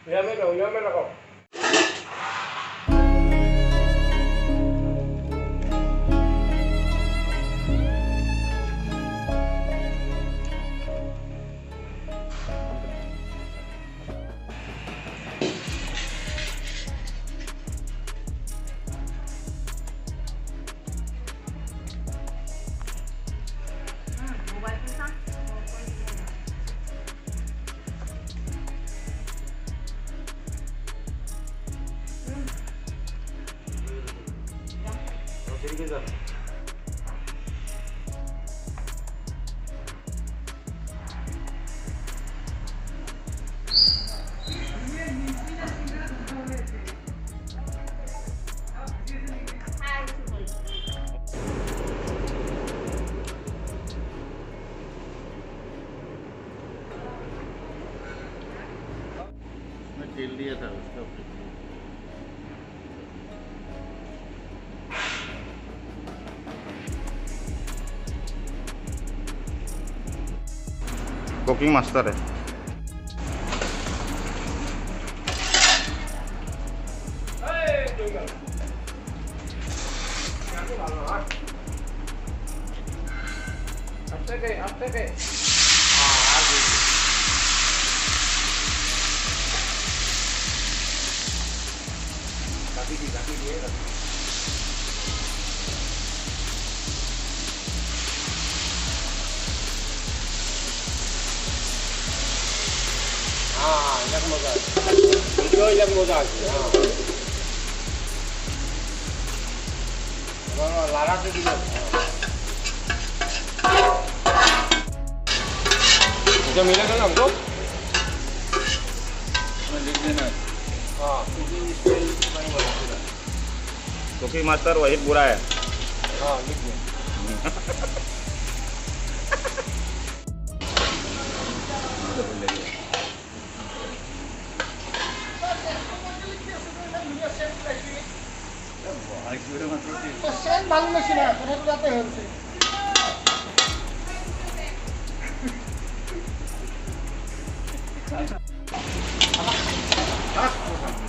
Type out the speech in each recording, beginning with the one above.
Llámelo. तेल दिया था उसका कुकिंग मास्टर है। लारा से दिया जो मिलेगा ना हमको लिख देना। हाँ कुकिंग मास्टर वही बुरा है। हाँ लिख दो मालूम नहीं है तो जाते हैं उनसे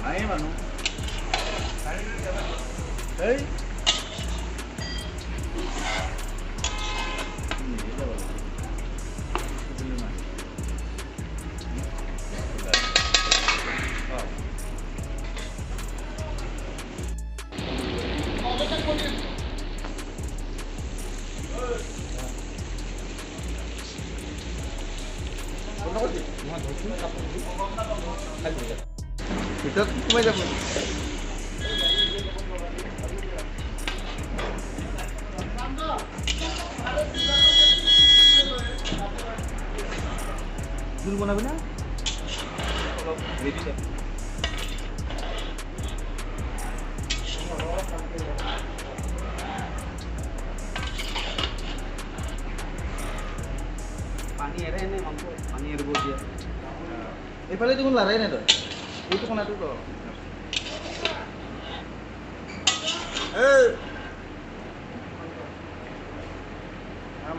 नहीं मानो ভিতৰত সোমাই যাব জোল বনাবি না পানী এৰে নে মাংস পানী এৰিব দিয়া এইফালে দেখোন লাৰাই নাই তই এইটো কোনাটো ক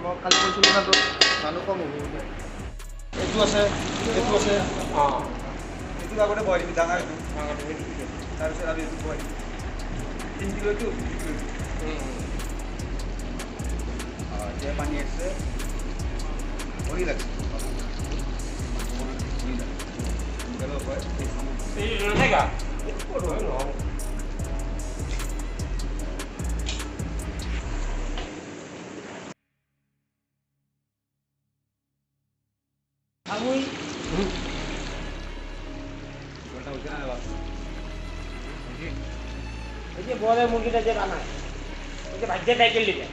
মই কালি কৈছিলোঁ না তোক মানুহ কম হ'ব বুলি এইটো আছে हाँ এইটো আগতে বহাই দিবি ডাঙৰ এইটো তাৰপিছত আৰু এইটো বহাই দিবি 3 কিলো এইটো এতিয়া পানী আছে ভৰি লাগছে रहेगा বলে মুরগিটা যে বানায় ওই যে ভাজ্যে সাইকেল দিবে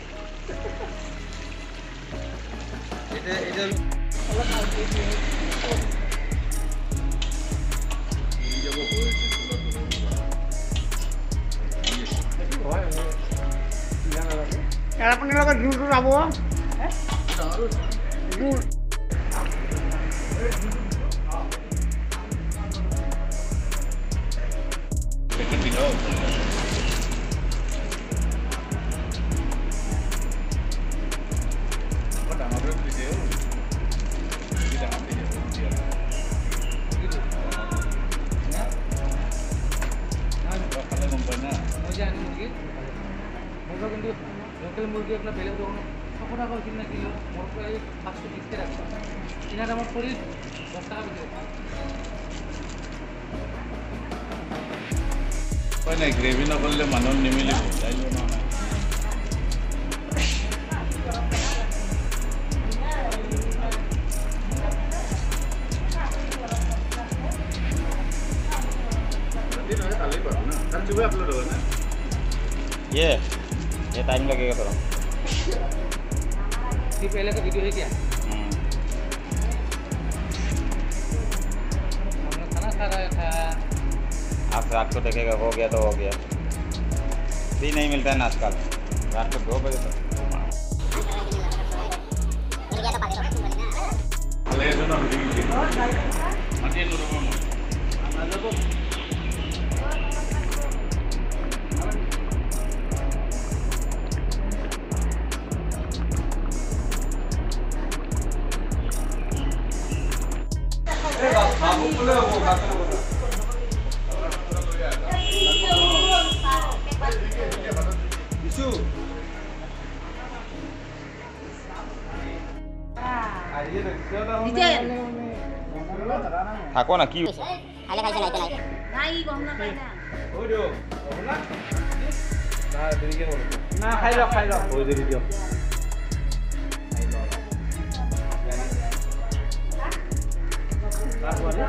এটা এরাপনের লগত জুলটো যাব জুল মাৰ্কেটিং হওক ডাঙৰ দিছে ডাঙৰ দিছে খালে গম পায় না মই যে আনি মুৰ্গী মোৰ কিন্তু লোকেল মুৰ্গী আপোনাৰ বেলেগ দোকানত 600 টাকা কিনে না কিলো মোৰ পৰা এই 520 কে ৰাখা কিনা দামত কৰি 10 টাকা বিক্ৰী হয় নাই গ্ৰেভি নকৰিলে মানুহ নিমিলিব চাই লোৱা নহয় सुबह अपलोड होगा ना ये टाइम लगेगा थोड़ा ये पहले का वीडियो है क्या हमने खाना खा रहा था आप रात को देखेगा हो गया तो हो गया भी नहीं मिलता है ना आजकल रात को 2 बजे तक ले जो ना वीडियो मत ये लो থাকো না কি খাইলে খাইছে লাইতে লাই নাই গম না পাই না না খাই লো ওই যে ভিডিও তারপরে